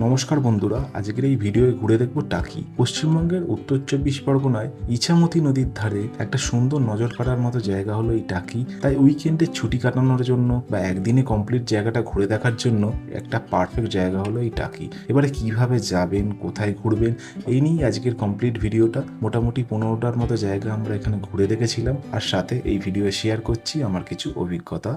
নমস্কার বন্ধুরা, আজকের এই ভিডিওয়ে ঘুরে দেখব টাকি। পশ্চিমবঙ্গের উত্তর 24 পরগনায় ইছামতি নদীর ধারে একটা সুন্দর নজর কাড়ার মতো জায়গা হলো এই টাকি। তাই উইকেন্ডে ছুটি কাটানোর জন্য বা একদিনে কমপ্লিট জায়গাটা ঘুরে দেখার জন্য একটা পারফেক্ট জায়গা হলো এই টাকি। এবারে কিভাবে যাবেন, কোথায় ঘুরবেন, এই নিয়েই আজকের কমপ্লিট ভিডিওটা। মোটামুটি 15টার মতো জায়গা আমরা এখানে ঘুরে দেখেছিলাম, আর সাথে এই ভিডিও শেয়ার করছি আমার কিছু অভিজ্ঞতা।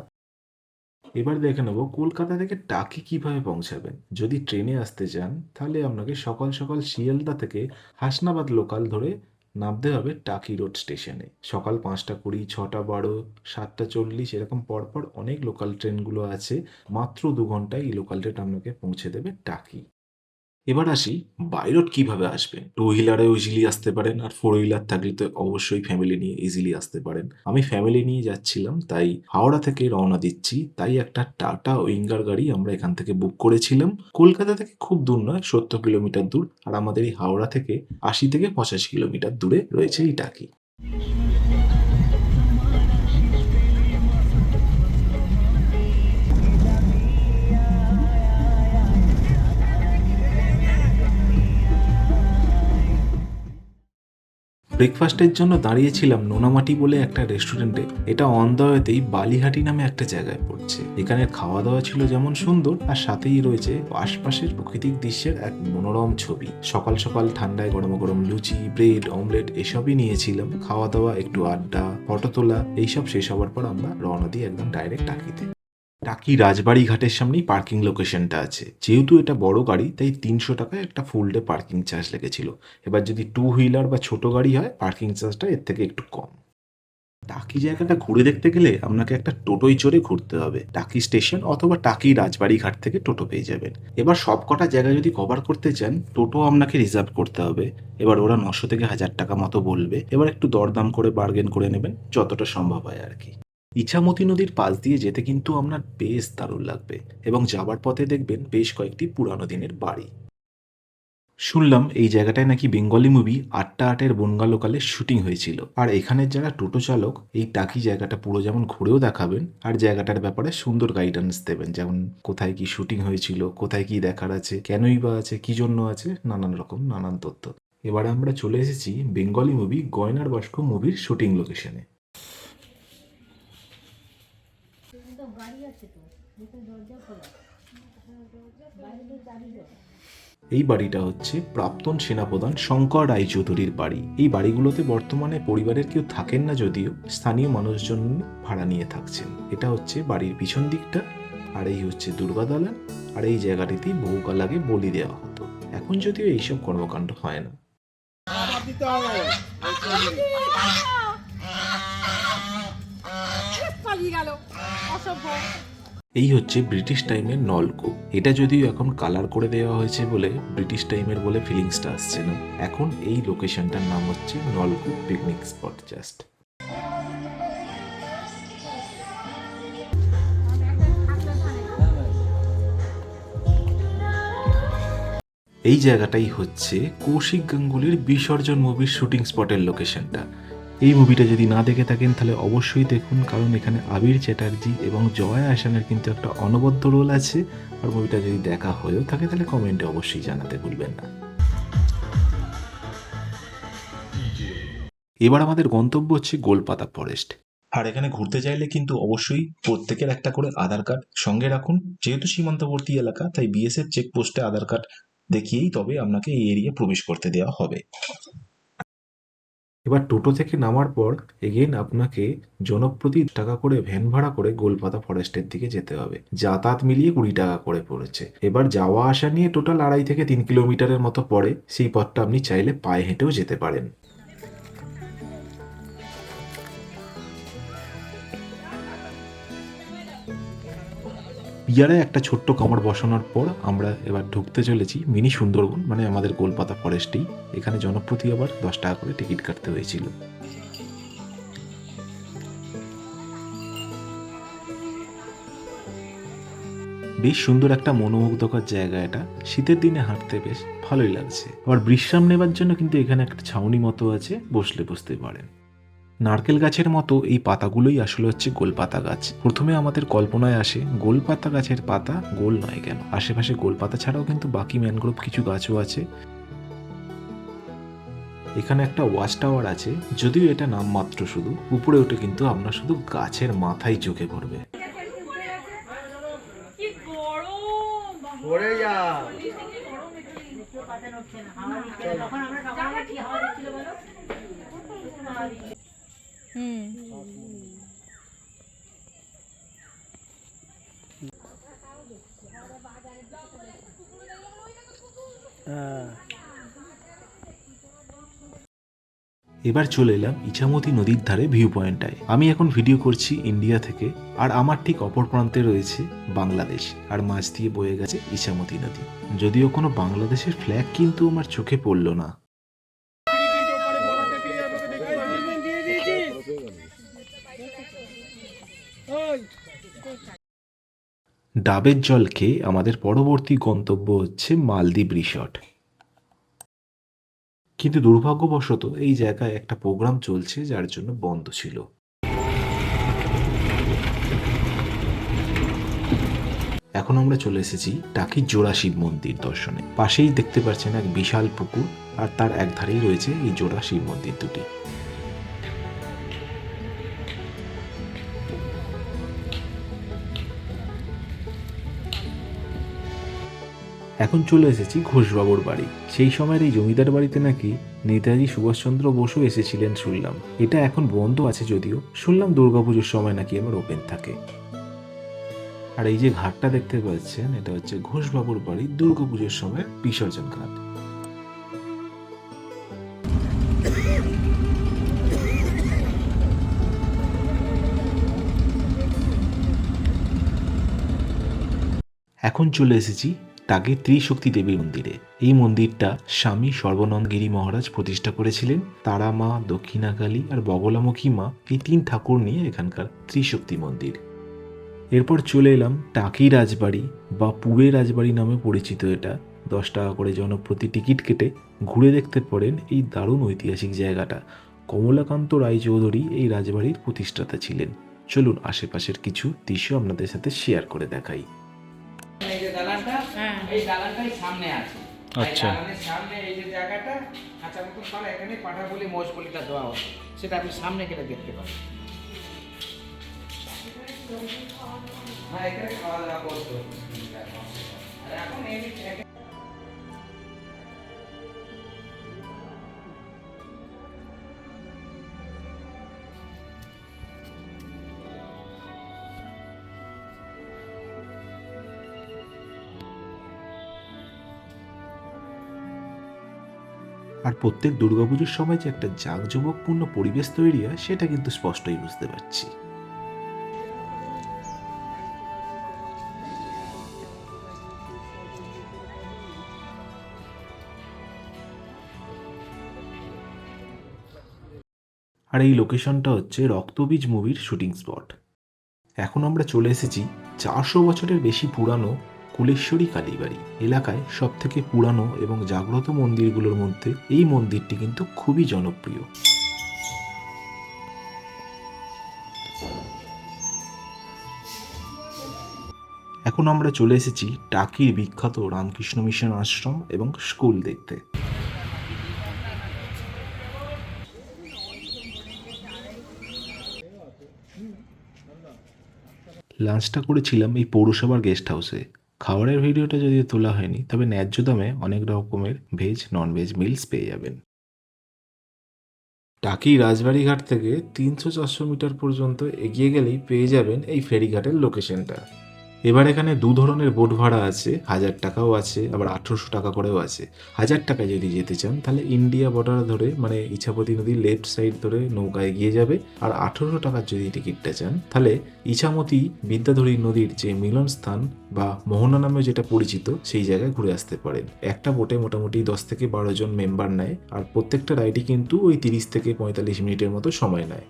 এবার দেখে নেব কলকাতা থেকে টাকি কিভাবে পৌঁছাবেন। যদি ট্রেনে আসতে চান তাহলে আপনাকে সকাল সকাল শিয়ালদা থেকে হাসনাবাদ লোকাল ধরে নামতে হবে টাকি রোড স্টেশনে। সকাল 5টা 20, 6টা 12, 7টা 40 এরকম পরপর অনেক লোকাল ট্রেনগুলো আছে। মাত্র 2 ঘন্টায় এই লোকাল ট্রেন আপনাকে পৌঁছে দেবে টাকি। এবার আসি বাই রোড কিভাবে আসবেন। টু হুইলারেও ইজিলি আসতে পারেন, আর ফোর হুইলার থাকলে তো অবশ্যই ফ্যামিলি নিয়ে ইজিলি আসতে পারেন। আমি ফ্যামিলি নিয়ে যাচ্ছিলাম, তাই হাওড়া থেকে রওনা দিচ্ছি। তাই একটা টাটা উইঙ্গার গাড়ি আমরা এখান থেকে বুক করেছিলাম। কলকাতা থেকে খুব দূর নয়, 70 কিলোমিটার দূর। আর আমাদের এই হাওড়া থেকে 80 থেকে 85 কিলোমিটার দূরে রয়েছে এই টাকি। ব্রেকফাস্টের জন্য দাঁড়িয়েছিলাম নোনামাটি বলে একটা রেস্টুরেন্টে। এটা অন দ্য ওয়েতেই বালিহাটি নামে একটা জায়গায় পড়ছে। এখানের খাওয়া দাওয়া ছিল যেমন সুন্দর, আর সাথেই রয়েছে আশপাশের প্রাকৃতিক দৃশ্যের এক মনোরম ছবি। সকাল সকাল ঠান্ডায় গরম গরম লুচি, ব্রেড, অমলেট এসবই নিয়েছিলাম। খাওয়া দাওয়া, একটু আড্ডা, ফটো তোলা, এইসব শেষ হওয়ার পর আমরা রওনা দিই একদম ডাইরেক্ট টাকিতে। টাকি রাজবাড়ি ঘাটের সামনেই পার্কিং লোকেশনটা আছে। যেহেতু এটা বড় গাড়ি, তাই 300 টাকায় একটা ফুল ডে পার্কিং চার্জ লেগেছিল। এবার যদি টু হুইলার বা ছোট গাড়ি হয়, পার্কিং চার্জটা এর থেকে একটু কম। টাকি জায়গাটা ঘুরে দেখতে গেলে আপনাকে একটা টোটোয় চড়ে ঘুরতে হবে। টাকি স্টেশন অথবা টাকি রাজবাড়ি ঘাট থেকে টোটো পেয়ে যাবেন। এবার সব কটা জায়গা যদি কভার করতে চান, টোটো আপনাকে রিজার্ভ করতে হবে। এবার ওরা 900 থেকে 1000 টাকা মতো বলবে। এবার একটু দরদাম করে বার্গেন করে নেবেন, যতটা সম্ভব হয় আর কি। ইছামতি নদীর পাশ দিয়ে যেতে কিন্তু আপনার বেশ দারুণ লাগবে, এবং যাবার পথে দেখবেন বেশ কয়েকটি পুরানো দিনের বাড়ি। শুনলাম এই জায়গাটায় নাকি বেঙ্গলি মুভি 8টা 8-এর বনগা লোকালে শুটিং হয়েছিল। আর এখানের যারা টোটো চালক এই টাকি জায়গাটা পুরো যেমন ঘুরেও দেখাবেন, আর জায়গাটার ব্যাপারে সুন্দর গাইডেন্স দেবেন, যেমন কোথায় কি শুটিং হয়েছিল, কোথায় কি দেখার আছে, কেনই বা আছে, কি জন্য আছে, নানান রকম নানান তথ্য। এবারে আমরা চলে এসেছি বেঙ্গলি মুভি গয়নার বাস্ক মুভির শুটিং লোকেশনে। এই বাড়িটা হচ্ছে প্রাক্তন সেনাপ্রধান শঙ্কর রায়চৌধুরীর বাড়ি। এই বাড়িগুলোতে বর্তমানে পরিবারের কেউ থাকেন না, যদিও স্থানীয় মানুষজন ভাড়া নিয়ে থাকছেন। এটা হচ্ছে বাড়ির পিছন দিকটা, আর এই হচ্ছে দুর্গা দালান। আর এই জায়গাটিতেই বহুকাল আগে বলি দেওয়া হতো। এখন যদিও এইসব কর্মকাণ্ড হয় না। এই হচ্ছে ব্রিটিশ টাইমের নলকূপ। এটা যদিও এখন কালার করে দেওয়া হয়েছে বলে ব্রিটিশ টাইমের বলে ফিলিংসটা আসছে না। এখন এই লোকেশনটার নাম হচ্ছে নলকূপ পিকনিক স্পট জাস্ট। এই জায়গাটাই হচ্ছে কৌশিক গাঙ্গুলির বিসর্জন মুভির শুটিং স্পটের লোকেশনটা। এই মুভিটা যদি না দেখে থাকেন তাহলে অবশ্যই দেখুন, কারণ এখানে আবির চ্যাটার্জি এবং জয়া আহসানের কিন্তু একটা অনবদ্য রোল আছে। আর মুভিটা যদি দেখা হয়েও থাকে তাহলে কমেন্টে অবশ্যই জানাতে ভুলবেন না। এবার আমাদের গন্তব্য হচ্ছে গোলপাতা ফরেস্ট। আর এখানে ঘুরতে চাইলে কিন্তু অবশ্যই প্রত্যেকের একটা করে আধার কার্ড সঙ্গে রাখুন। যেহেতু সীমান্তবর্তী এলাকা, তাই বিএসএফ চেকপোস্টে আধার কার্ড দেখিয়েই তবে আপনাকে এই এরিয়া প্রবেশ করতে দেওয়া হবে। এবার টোটো থেকে নামার পর এগেন আপনাকে জনপ্রতি টাকা করে ভ্যান ভাড়া করে গোলপাতা ফরেস্টের দিকে যেতে হবে। যাতায়াত মিলিয়ে 20 টাকা করে পড়েছে। এবার যাওয়া আসা নিয়ে টোটাল 2.5 থেকে 3 কিলোমিটারের মতো পড়ে। সেই পথটা আপনি চাইলে পায়ে হেঁটেও যেতে পারেন। পিয়ারে একটা ছোট্ট কামড় বসানোর পর আমরা এবার ঢুকতে চলেছি মিনি সুন্দরবন, মানে আমাদের গোলপাতা ফরেস্টেই। এখানে জনপ্রতি আবার 10 টাকা করে টিকিট কাটতে হয়েছিল। বেশ সুন্দর একটা মনোমুগ্ধকর জায়গা এটা। শীতের দিনে হাঁটতে বেশ ভালোই লাগছে। আবার বিশ্রাম নেবার জন্য কিন্তু এখানে একটা ছাউনি মতো আছে, বসলে বসতে পারেন। নারকেল গাছের মতো এই পাতাগুলোই আসলে হচ্ছে গোলপাতা গাছ। প্রথমে আমাদের কল্পনায় আসে গোলপাতা গাছের পাতা গোল নয় কেন। আশেপাশে গোলপাতা ছাড়াও কিন্তু বাকি ম্যানগ্রোভ কিছু গাছও আছে। এখানে একটা ওয়াচ টাওয়ার আছে, যদিও এটা নামমাত্র, শুধু উপরে উঠে কিন্তু আপনার শুধু গাছের মাথায় চোখে পড়বে। এবার চলে এলাম ইছামতি নদীর ধারে ভিউ পয়েন্টটায়। আমি এখন ভিডিও করছি ইন্ডিয়া থেকে, আর আমার ঠিক অপর প্রান্তে রয়েছে বাংলাদেশ, আর মাঝ দিয়ে বয়ে গেছে ইছামতি নদী। যদিও কোনো বাংলাদেশের ফ্ল্যাগ কিন্তু আমার চোখে পড়ল না। ডাবের জল খেয়ে আমাদের পরবর্তী গন্তব্য হচ্ছে মালদ্বীপ রিসর্ট। কিন্তু দুর্ভাগ্যবশত এই জায়গায় একটা প্রোগ্রাম চলছে, যার জন্য বন্ধ ছিল। এখন আমরা চলে এসেছি টাকির জোড়া শিব মন্দির দর্শনে। পাশেই দেখতে পাচ্ছেন এক বিশাল পুকুর, আর তার এক ধারেই রয়েছে এই জোড়া শিব মন্দির দুটি। এখন চলে এসেছি ঘোষবাবুর বাড়ি। সেই সময়ের এই জমিদার বাড়িতে নাকি নেতাজি সুভাষচন্দ্র বসু এসেছিলেন শুনলাম। এটা এখন বন্ধ আছে, যদিও শুনলাম দুর্গাপুজোর সময় নাকি আবার ওপেন থাকে। আর এই যে ঘাটটা দেখতে পাচ্ছেন, এটা হচ্ছে ঘোষবাবুর বাড়ি দুর্গাপুজোর সময় বিসর্জন ঘাট। এখন চলে এসেছি টাকির ত্রিশক্তি দেবীর মন্দিরে। এই মন্দিরটা স্বামী সর্বানন্দগিরি মহারাজ প্রতিষ্ঠা করেছিলেন। তারা মা, দক্ষিণাকালী আর বগলামুখী মা, এই তিন ঠাকুর নিয়ে এখানকার ত্রিশক্তি মন্দির। এরপর চলে এলাম টাকি রাজবাড়ি বা পুবের রাজবাড়ি নামে পরিচিত। এটা 10 টাকা করে জনপ্রতি টিকিট কেটে ঘুরে দেখতে পারেন এই দারুণ ঐতিহাসিক জায়গাটা। কমলাকান্ত রায়চৌধুরী এই রাজবাড়ির প্রতিষ্ঠাতা ছিলেন। চলুন আশেপাশের কিছু দৃশ্য আপনাদের সাথে শেয়ার করে দেখাই। এই যে দালানটা, এই দালানটাই সামনে আছে। আচ্ছা, দালানের সামনে এই যে জায়গাটা কাঁচা মতন পালা, এখানে পাঠা বলি মোষ বলিটা দেওয়া হয়, সেটা আপনি সামনে গেলে দেখতে পাবেন। হ্যাঁ, এখানে খাওয়া দাওয়া করতে হবে। আর এখন এই আর প্রত্যেক দুর্গাপুজোর সময় যে একটা জাঁকজমকপূর্ণ পরিবেশ তৈরি হয়, সেটা কিন্তু স্পষ্টই বুঝতে পারছি। আর এই লোকেশনটা হচ্ছে রক্তবীজ মুভির শুটিং স্পট। এখন আমরা চলে এসেছি 400 বছরের বেশি পুরানো কুলেশ্বরী কালীবাড়ি এলাকায়। সব থেকে পুরানো এবং জাগ্রত মন্দিরগুলোর মধ্যে এই মন্দিরটি কিন্তু খুবই জনপ্রিয়। এখন আমরা চলে এসেছি টাকির বিখ্যাত রামকৃষ্ণ মিশন আশ্রম এবং স্কুল দেখতে। লাঞ্চটা করেছিলাম এই পৌরসভার গেস্ট হাউসে। খাবারের ভিডিওটা যদিও তোলা হয়নি, তবে ন্যায্য দামে অনেক রকমের ভেজ নন ভেজ মিলস পেয়ে যাবেন। টাকি রাজবাড়িঘাট থেকে 300-400 মিটার পর্যন্ত এগিয়ে গেলেই পেয়ে যাবেন এই ফেরিঘাটের লোকেশনটা। এবার এখানে দু ধরনের বোট ভাড়া আছে, 1000 টাকাও আছে, আবার 1800 টাকা করেও আছে। 1000 টাকায় যদি যেতে চান তাহলে ইন্ডিয়া বর্ডার ধরে, মানে ইছামতি নদীর লেফট সাইড ধরে নৌকা এগিয়ে যাবে। আর 1800 টাকার যদি টিকিটটা চান তাহলে ইছামতি বিদ্যাধরী নদীর যে মিলন স্থান বা মোহনা নামে যেটা পরিচিত, সেই জায়গায় ঘুরে আসতে পারেন। একটা বোটে মোটামুটি 10 থেকে 12 জন মেম্বার নেয়, আর প্রত্যেকটা রাইডই কিন্তু ওই 30 থেকে 45 মিনিটের মতো সময় নেয়।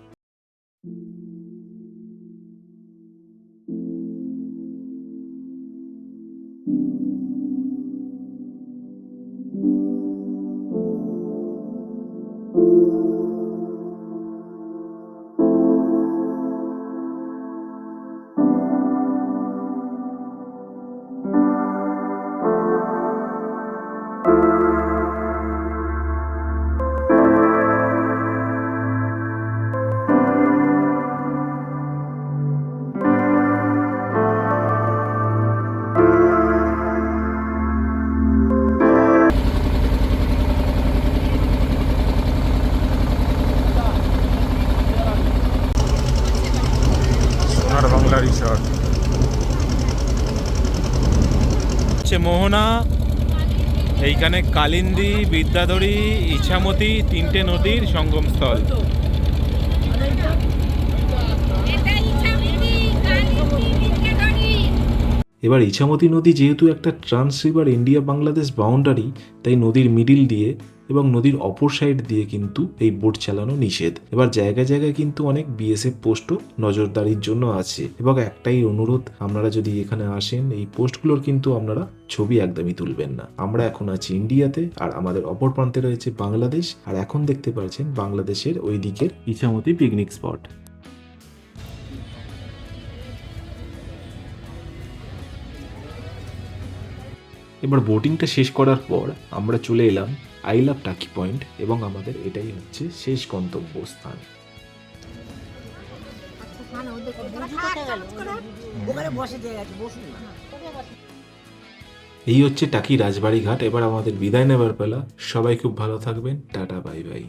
মোহনা, এইখানে কালিন্দী, বিদ্যাধরী, ইছামতি 3টে নদীর সঙ্গমস্থল। এবার ইছামতি নদী যেহেতু একটা trans river India Bangladesh boundary, তাই নদীর মিডিল দিয়ে এবং নদীর অপর সাইড দিয়ে কিন্তু এই বোট চালানো নিষেধ। এবার জায়গায় জায়গায় কিন্তু অনেক বিএসএফ পোস্টও নজরদারির জন্য আছে, এবং একটাই অনুরোধ, আপনারা যদি এখানে আসেন এই পোস্টগুলোর কিন্তু আপনারা ছবি একদমই তুলবেন না। আমরা এখন আছি ইন্ডিয়াতে, আর আমাদের অপর প্রান্তে রয়েছে বাংলাদেশ, আর এখন দেখতে পাচ্ছেন বাংলাদেশের ওই দিকের ইছামতি পিকনিক স্পট। এবার বোটিংটা শেষ করার পর আমরা চলে এলাম আই লাভ টাকি পয়েন্ট, এবং আমাদের এটাই হচ্ছে শেষ গন্তব্যস্থান। এই হচ্ছে টাকি রাজবাড়ি ঘাট। এবার আমাদের বিদায় নেবার পালা। সবাই খুব ভালো থাকবেন। Tata, bye bye.